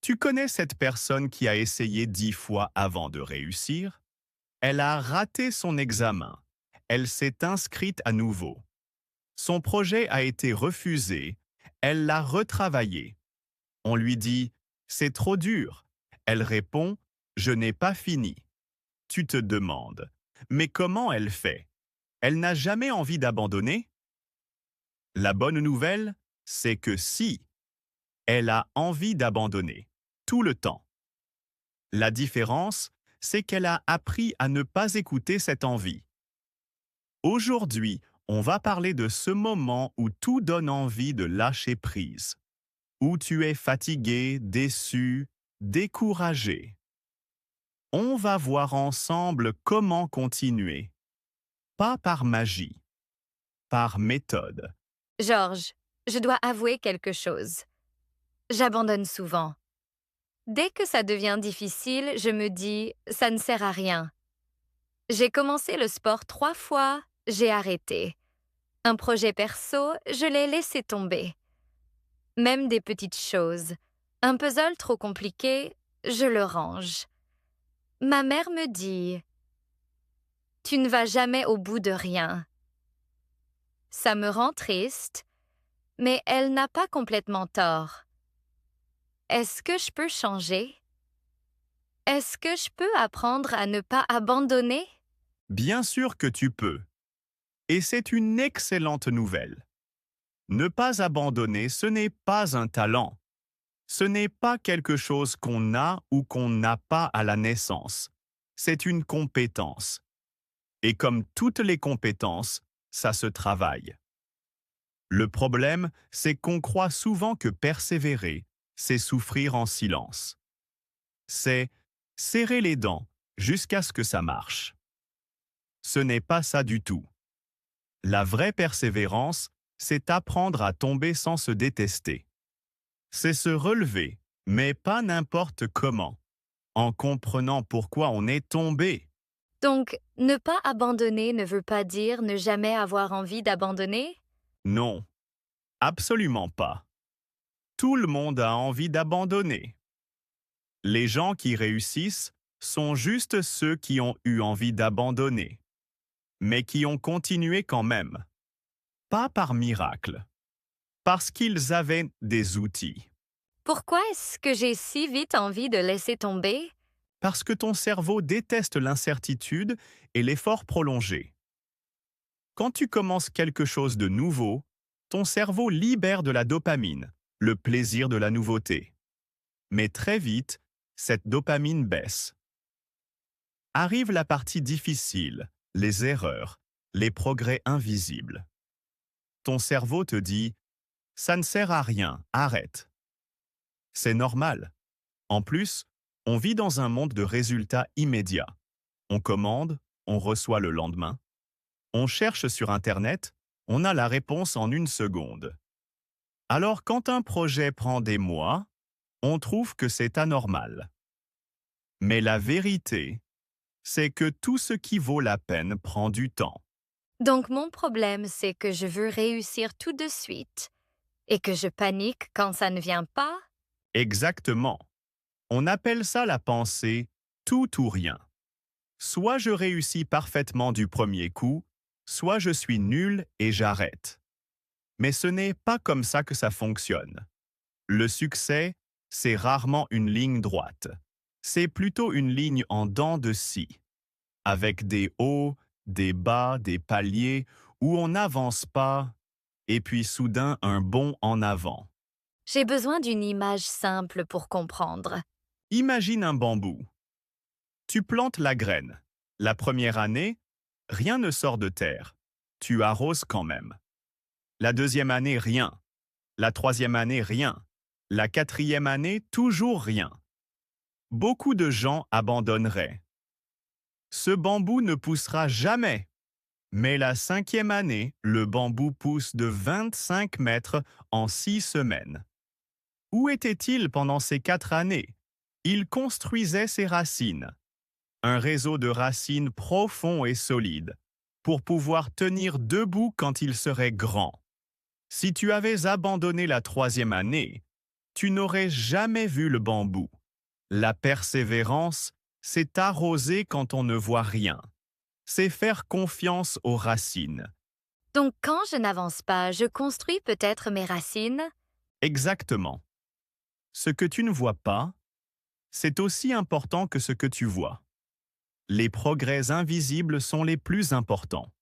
Tu connais cette personne qui a essayé 10 fois avant de réussir? Elle a raté son examen. Elle s'est inscrite à nouveau. Son projet a été refusé. Elle l'a retravaillé. On lui dit, c'est trop dur. Elle répond, je n'ai pas fini. Tu te demandes, mais comment elle fait? Elle n'a jamais envie d'abandonner? La bonne nouvelle, c'est que si, elle a envie d'abandonner, tout le temps. La différence, c'est qu'elle a appris à ne pas écouter cette envie. Aujourd'hui, on va parler de ce moment où tout donne envie de lâcher prise, où tu es fatigué, déçu, découragé. On va voir ensemble comment continuer, pas par magie, par méthode. Georges, je dois avouer quelque chose. J'abandonne souvent. Dès que ça devient difficile, je me dis, ça ne sert à rien. J'ai commencé le sport 3 fois, j'ai arrêté. Un projet perso, je l'ai laissé tomber. Même des petites choses. Un puzzle trop compliqué, je le range. Ma mère me dit, tu ne vas jamais au bout de rien. Ça me rend triste, mais elle n'a pas complètement tort. Est-ce que je peux changer? Est-ce que je peux apprendre à ne pas abandonner? Bien sûr que tu peux. Et c'est une excellente nouvelle. Ne pas abandonner, ce n'est pas un talent. Ce n'est pas quelque chose qu'on a ou qu'on n'a pas à la naissance. C'est une compétence. Et comme toutes les compétences, ça se travaille. Le problème, c'est qu'on croit souvent que persévérer, c'est souffrir en silence. C'est serrer les dents jusqu'à ce que ça marche. Ce n'est pas ça du tout. La vraie persévérance, c'est apprendre à tomber sans se détester. C'est se relever, mais pas n'importe comment, en comprenant pourquoi on est tombé. Donc, ne pas abandonner ne veut pas dire ne jamais avoir envie d'abandonner? Non, absolument pas. Tout le monde a envie d'abandonner. Les gens qui réussissent sont juste ceux qui ont eu envie d'abandonner, mais qui ont continué quand même. Pas par miracle, parce qu'ils avaient des outils. Pourquoi est-ce que j'ai si vite envie de laisser tomber? Parce que ton cerveau déteste l'incertitude et l'effort prolongé. Quand tu commences quelque chose de nouveau, ton cerveau libère de la dopamine, le plaisir de la nouveauté. Mais très vite, cette dopamine baisse. Arrive la partie difficile, les erreurs, les progrès invisibles. Ton cerveau te dit « ça ne sert à rien, arrête ». C'est normal. En plus, on vit dans un monde de résultats immédiats. On commande, on reçoit le lendemain. On cherche sur Internet, on a la réponse en une seconde. Alors quand un projet prend des mois, on trouve que c'est anormal. Mais la vérité, c'est que tout ce qui vaut la peine prend du temps. Donc mon problème, c'est que je veux réussir tout de suite et que je panique quand ça ne vient pas? Exactement. On appelle ça la pensée tout ou rien. Soit je réussis parfaitement du premier coup, soit je suis nul et j'arrête. Mais ce n'est pas comme ça que ça fonctionne. Le succès, c'est rarement une ligne droite. C'est plutôt une ligne en dents de scie, avec des hauts, des bas, des paliers, où on n'avance pas, et puis soudain un bond en avant. J'ai besoin d'une image simple pour comprendre. Imagine un bambou. Tu plantes la graine. La première année, rien ne sort de terre. Tu arroses quand même. La deuxième année, rien. La troisième année, rien. La quatrième année, toujours rien. Beaucoup de gens abandonneraient. Ce bambou ne poussera jamais. Mais la cinquième année, le bambou pousse de 25 mètres en 6 semaines. Où était-il pendant ces 4 années? Il construisait ses racines. Un réseau de racines profond et solide, pour pouvoir tenir debout quand il serait grand. Si tu avais abandonné la troisième année, Tu n'aurais jamais vu le bambou. La persévérance, c'est arroser quand on ne voit rien. C'est faire confiance aux racines. Donc quand je n'avance pas, je construis peut-être mes racines? Exactement. Ce que tu ne vois pas, c'est aussi important que ce que tu vois. Les progrès invisibles sont les plus importants.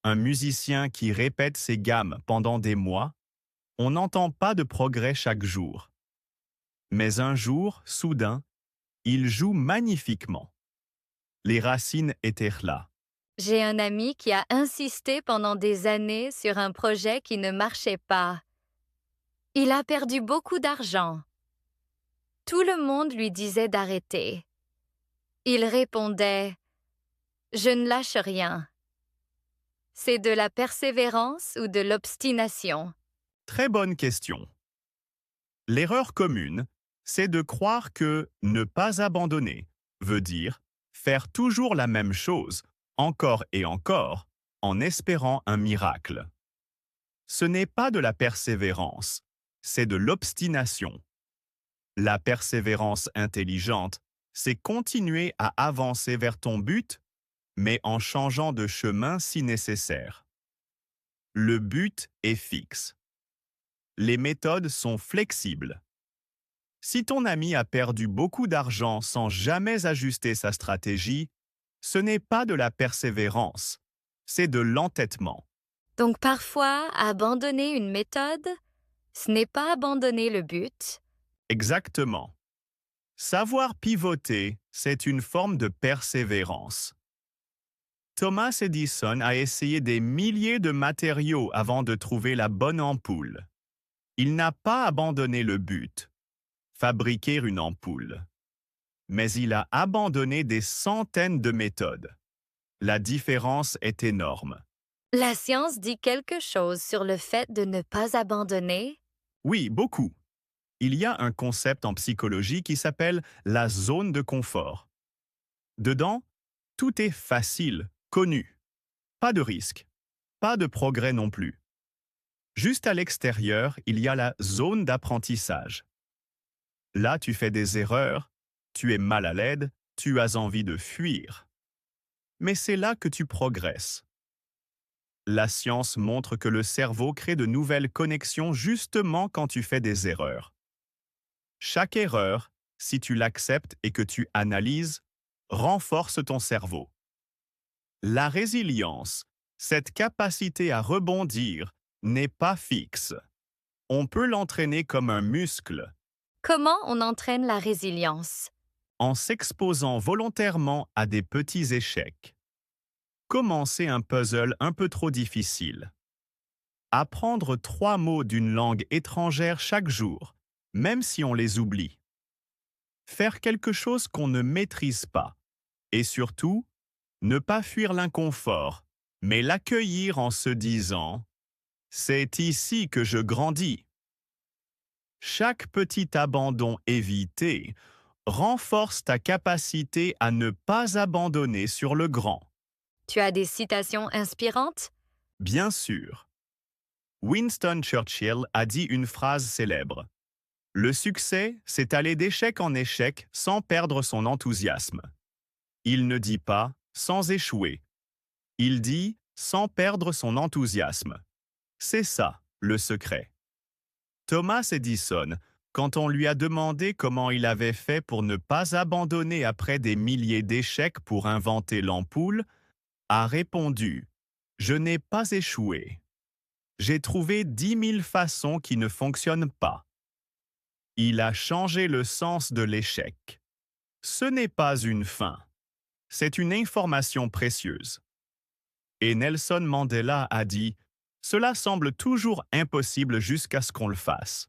Un musicien qui répète ses gammes pendant des mois, on n'entend pas de progrès chaque jour. Mais un jour, soudain, il joue magnifiquement. Les racines étaient là. J'ai un ami qui a insisté pendant des années sur un projet qui ne marchait pas. Il a perdu beaucoup d'argent. Tout le monde lui disait d'arrêter. Il répondait « Je ne lâche rien ». C'est de la persévérance ou de l'obstination? Très bonne question. L'erreur commune, c'est de croire que ne pas abandonner veut dire faire toujours la même chose, encore et encore, en espérant un miracle. Ce n'est pas de la persévérance, c'est de l'obstination. La persévérance intelligente, c'est continuer à avancer vers ton but, mais en changeant de chemin si nécessaire. Le but est fixe. Les méthodes sont flexibles. Si ton ami a perdu beaucoup d'argent sans jamais ajuster sa stratégie, ce n'est pas de la persévérance, c'est de l'entêtement. Donc parfois, abandonner une méthode, ce n'est pas abandonner le but. Exactement. Savoir pivoter, c'est une forme de persévérance. Thomas Edison a essayé des milliers de matériaux avant de trouver la bonne ampoule. Il n'a pas abandonné le but, fabriquer une ampoule. Mais il a abandonné des centaines de méthodes. La différence est énorme. La science dit quelque chose sur le fait de ne pas abandonner? Oui, beaucoup. Il y a un concept en psychologie qui s'appelle la zone de confort. Dedans, tout est facile, connu. Pas de risque, pas de progrès non plus. Juste à l'extérieur, il y a la zone d'apprentissage. Là, tu fais des erreurs, tu es mal à l'aide, tu as envie de fuir. Mais c'est là que tu progresses. La science montre que le cerveau crée de nouvelles connexions justement quand tu fais des erreurs. Chaque erreur, si tu l'acceptes et que tu analyses, renforce ton cerveau. La résilience, cette capacité à rebondir, n'est pas fixe. On peut l'entraîner comme un muscle, Comment on entraîne la résilience? en s'exposant volontairement à des petits échecs. Commencer un puzzle un peu trop difficile. Apprendre 3 mots d'une langue étrangère chaque jour, même si on les oublie. Faire quelque chose qu'on ne maîtrise pas. Et surtout, ne pas fuir l'inconfort, mais l'accueillir en se disant « C'est ici que je grandis ». Chaque petit abandon évité renforce ta capacité à ne pas abandonner sur le grand. Tu as des citations inspirantes? Bien sûr. Winston Churchill a dit une phrase célèbre. Le succès, c'est aller d'échec en échec sans perdre son enthousiasme. Il ne dit pas sans échouer. Il dit sans perdre son enthousiasme. C'est ça, le secret. Thomas Edison, quand on lui a demandé comment il avait fait pour ne pas abandonner après des milliers d'échecs pour inventer l'ampoule, a répondu « Je n'ai pas échoué. J'ai trouvé 10 000 façons qui ne fonctionnent pas. » Il a changé le sens de l'échec. Ce n'est pas une fin. C'est une information précieuse. Et Nelson Mandela a dit « Cela semble toujours impossible jusqu'à ce qu'on le fasse. »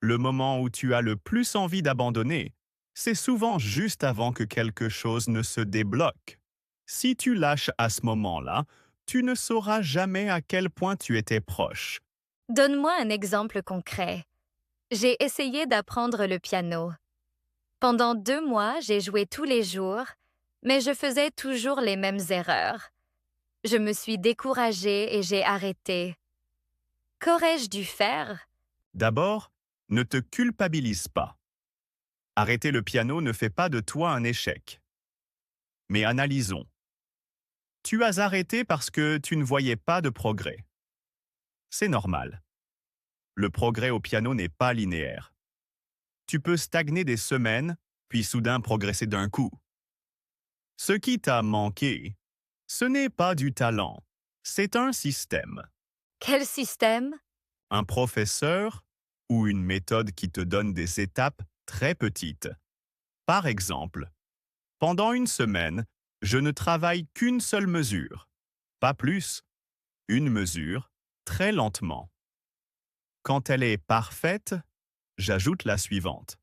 Le moment où tu as le plus envie d'abandonner, c'est souvent juste avant que quelque chose ne se débloque. Si tu lâches à ce moment-là, tu ne sauras jamais à quel point tu étais proche. Donne-moi un exemple concret. J'ai essayé d'apprendre le piano. Pendant 2 mois, j'ai joué tous les jours, mais je faisais toujours les mêmes erreurs. Je me suis découragée et j'ai arrêté. Qu'aurais-je dû faire? D'abord, Ne te culpabilise pas. Arrêter le piano ne fait pas de toi un échec. Mais analysons. Tu as arrêté parce que tu ne voyais pas de progrès. C'est normal. Le progrès au piano n'est pas linéaire. Tu peux stagner des semaines, puis soudain progresser d'un coup. Ce qui t'a manqué, ce n'est pas du talent, c'est un système. Quel système? Un professeur ou une méthode qui te donne des étapes très petites. Par exemple, pendant une semaine, je ne travaille qu'une seule mesure. Pas plus. Une mesure, très lentement. Quand elle est parfaite, j'ajoute la suivante.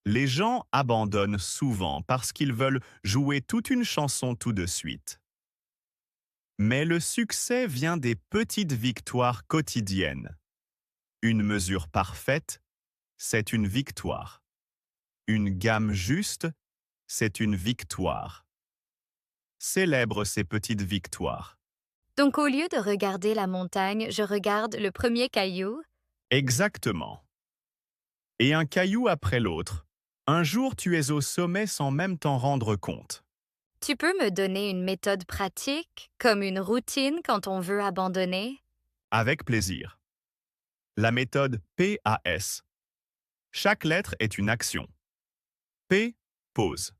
Les gens abandonnent souvent parce qu'ils veulent jouer toute une chanson tout de suite. Mais le succès vient des petites victoires quotidiennes. Une mesure parfaite, c'est une victoire. Une gamme juste, c'est une victoire. Célèbre ces petites victoires. Donc au lieu de regarder la montagne, je regarde le premier caillou? Exactement. Et un caillou après l'autre. Un jour, tu es au sommet sans même t'en rendre compte. Tu peux me donner une méthode pratique, comme une routine quand on veut abandonner? Avec plaisir. La méthode PAS. Chaque lettre est une action. P, pause.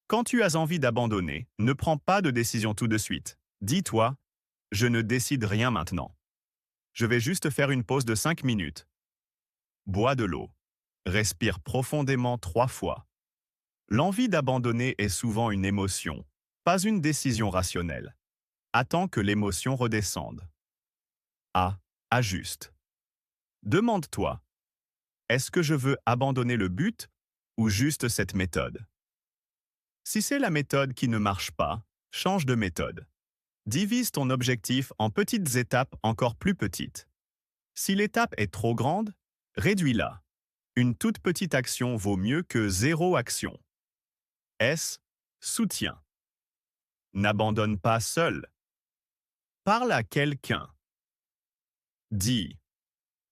Quand tu as envie d'abandonner, ne prends pas de décision tout de suite. Dis-toi, je ne décide rien maintenant. Je vais juste faire une pause de 5 minutes. Bois de l'eau. Respire profondément 3 fois. L'envie d'abandonner est souvent une émotion, pas une décision rationnelle. Attends que l'émotion redescende. A. Ajuste. Demande-toi, est-ce que je veux abandonner le but ou juste cette méthode? Si c'est la méthode qui ne marche pas, change de méthode. Divise ton objectif en petites étapes encore plus petites. Si l'étape est trop grande, réduis-la. Une toute petite action vaut mieux que zéro action. S. Soutien. N'abandonne pas seul. Parle à quelqu'un. Dis,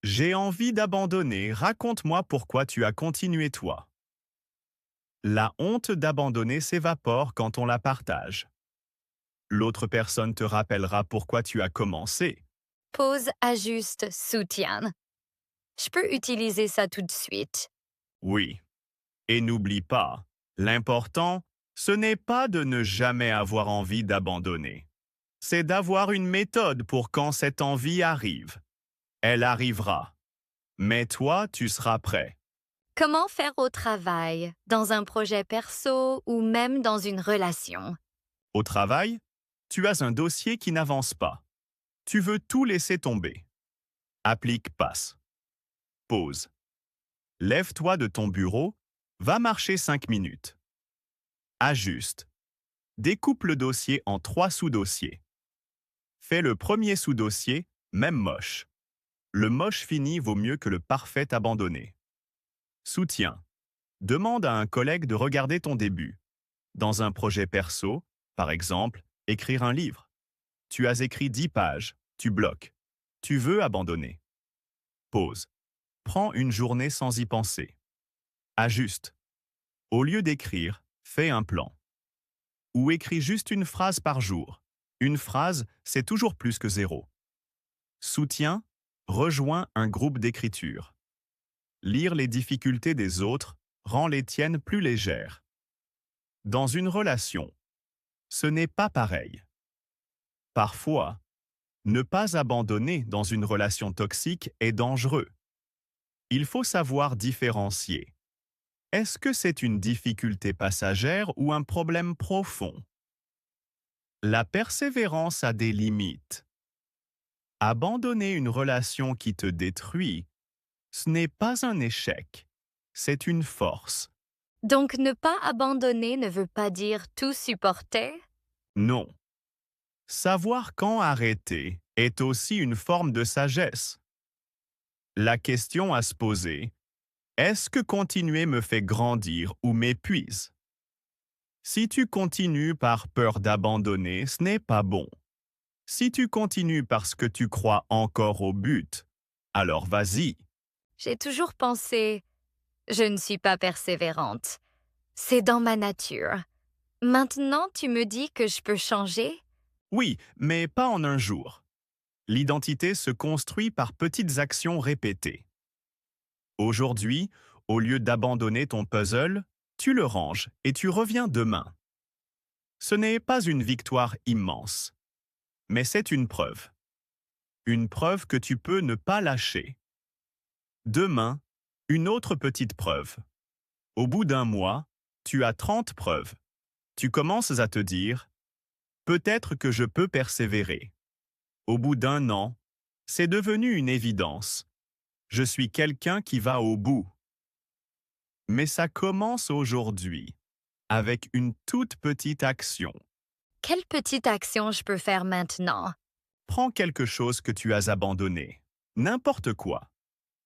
j'ai envie d'abandonner, raconte-moi pourquoi tu as continué toi. La honte d'abandonner s'évapore quand on la partage. L'autre personne te rappellera pourquoi tu as commencé. Pause, ajuste, soutienne. Je peux utiliser ça tout de suite. Oui. Et n'oublie pas, l'important, ce n'est pas de ne jamais avoir envie d'abandonner. C'est d'avoir une méthode pour quand cette envie arrive. Elle arrivera. Mais toi, tu seras prêt. Comment faire au travail, dans un projet perso ou même dans une relation? Au travail, tu as un dossier qui n'avance pas. Tu veux tout laisser tomber. Applique passe. Pause. Lève-toi de ton bureau, va marcher 5 minutes. Ajuste. Découpe le dossier en 3 sous-dossiers. Fais le premier sous-dossier, même moche. Le moche fini vaut mieux que le parfait abandonné. Soutien. Demande à un collègue de regarder ton début. Dans un projet perso, par exemple, écrire un livre. Tu as écrit 10 pages, tu bloques. Tu veux abandonner. Pause. Prends une journée sans y penser. Ajuste. Au lieu d'écrire, fais un plan. Ou écris juste une phrase par jour. Une phrase, c'est toujours plus que zéro. Soutien, rejoins un groupe d'écriture. Lire les difficultés des autres rend les tiennes plus légères. Dans une relation, ce n'est pas pareil. Parfois, ne pas abandonner dans une relation toxique est dangereux. Il faut savoir différencier. Est-ce que c'est une difficulté passagère ou un problème profond? La persévérance a des limites. Abandonner une relation qui te détruit, ce n'est pas un échec, c'est une force. Donc ne pas abandonner ne veut pas dire tout supporter? Non. Savoir quand arrêter est aussi une forme de sagesse. La question à se poser, est-ce que continuer me fait grandir ou m'épuise? Si tu continues par peur d'abandonner, ce n'est pas bon. Si tu continues parce que tu crois encore au but, alors vas-y. J'ai toujours pensé, je ne suis pas persévérante. C'est dans ma nature. Maintenant, tu me dis que je peux changer? Oui, mais pas en un jour. L'identité se construit par petites actions répétées. Aujourd'hui, au lieu d'abandonner ton puzzle, tu le ranges et tu reviens demain. Ce n'est pas une victoire immense, mais c'est une preuve. Une preuve que tu peux ne pas lâcher. Demain, une autre petite preuve. Au bout d'un mois, tu as 30 preuves. Tu commences à te dire, peut-être que je peux persévérer. Au bout d'un an, c'est devenu une évidence. Je suis quelqu'un qui va au bout. Mais ça commence aujourd'hui, avec une toute petite action. Quelle petite action je peux faire maintenant? Prends quelque chose que tu as abandonné. N'importe quoi.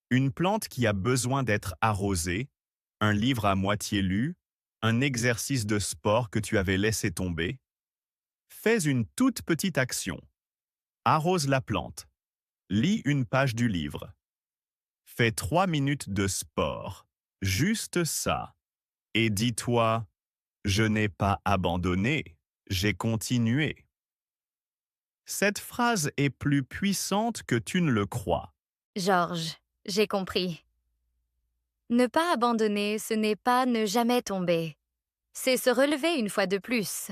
Une plante qui a besoin d'être arrosée, un livre à moitié lu, un exercice de sport que tu avais laissé tomber. Fais une toute petite action. Arrose la plante. Lis une page du livre. Fais 3 minutes de sport. Juste ça. Et dis-toi, je n'ai pas abandonné, j'ai continué. Cette phrase est plus puissante que tu ne le crois. Georges, j'ai compris. Ne pas abandonner, ce n'est pas ne jamais tomber. C'est se relever une fois de plus.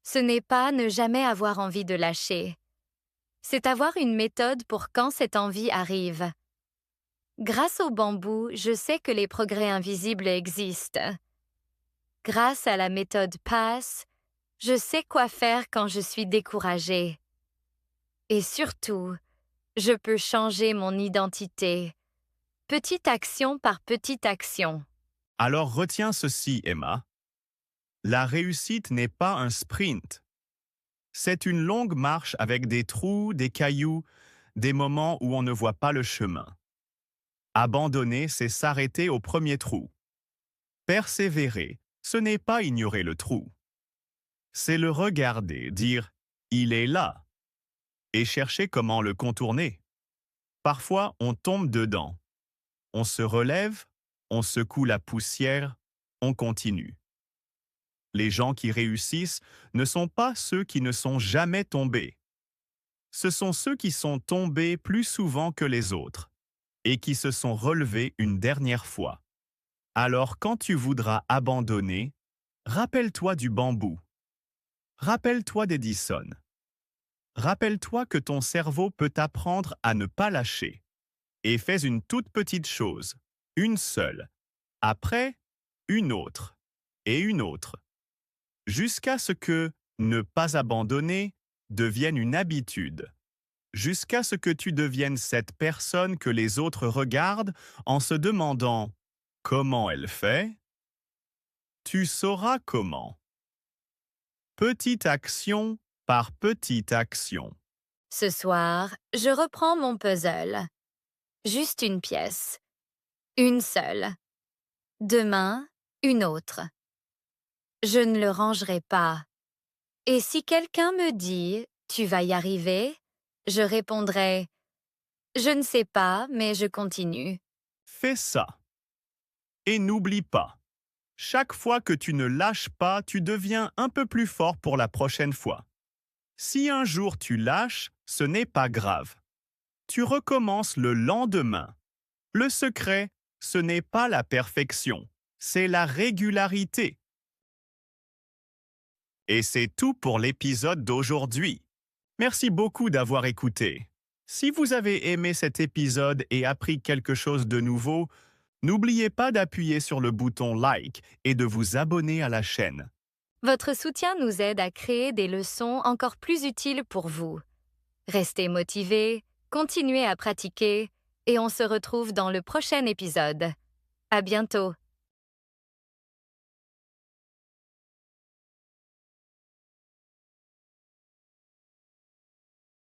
Ce n'est pas ne jamais avoir envie de lâcher. C'est avoir une méthode pour quand cette envie arrive. Grâce au bambou, je sais que les progrès invisibles existent. Grâce à la méthode PASS, je sais quoi faire quand je suis découragée. Et surtout, je peux changer mon identité, petite action par petite action. Alors retiens ceci, Emma. La réussite n'est pas un sprint. C'est une longue marche avec des trous, des cailloux, des moments où on ne voit pas le chemin. Abandonner, c'est s'arrêter au premier trou. Persévérer, ce n'est pas ignorer le trou. C'est le regarder, dire « il est là » et chercher comment le contourner. Parfois, on tombe dedans. On se relève, on secoue la poussière, on continue. Les gens qui réussissent ne sont pas ceux qui ne sont jamais tombés. Ce sont ceux qui sont tombés plus souvent que les autres et qui se sont relevés une dernière fois. Alors quand tu voudras abandonner, rappelle-toi du bambou. Rappelle-toi d'Edison. Rappelle-toi que ton cerveau peut t'apprendre à ne pas lâcher. Et fais une toute petite chose, une seule. Après, une autre et une autre. Jusqu'à ce que ne pas abandonner devienne une habitude. Jusqu'à ce que tu deviennes cette personne que les autres regardent en se demandant comment elle fait. Tu sauras comment. Petite action par petite action. Ce soir, je reprends mon puzzle. Juste une pièce. Une seule. Demain, une autre. Je ne le rangerai pas. Et si quelqu'un me dit « tu vas y arriver », je répondrai « je ne sais pas, mais je continue ». Fais ça. Et n'oublie pas, chaque fois que tu ne lâches pas, tu deviens un peu plus fort pour la prochaine fois. Si un jour tu lâches, ce n'est pas grave. Tu recommences le lendemain. Le secret, ce n'est pas la perfection, c'est la régularité. Et c'est tout pour l'épisode d'aujourd'hui. Merci beaucoup d'avoir écouté. Si vous avez aimé cet épisode et appris quelque chose de nouveau, n'oubliez pas d'appuyer sur le bouton like et de vous abonner à la chaîne. Votre soutien nous aide à créer des leçons encore plus utiles pour vous. Restez motivés, continuez à pratiquer et on se retrouve dans le prochain épisode. À bientôt!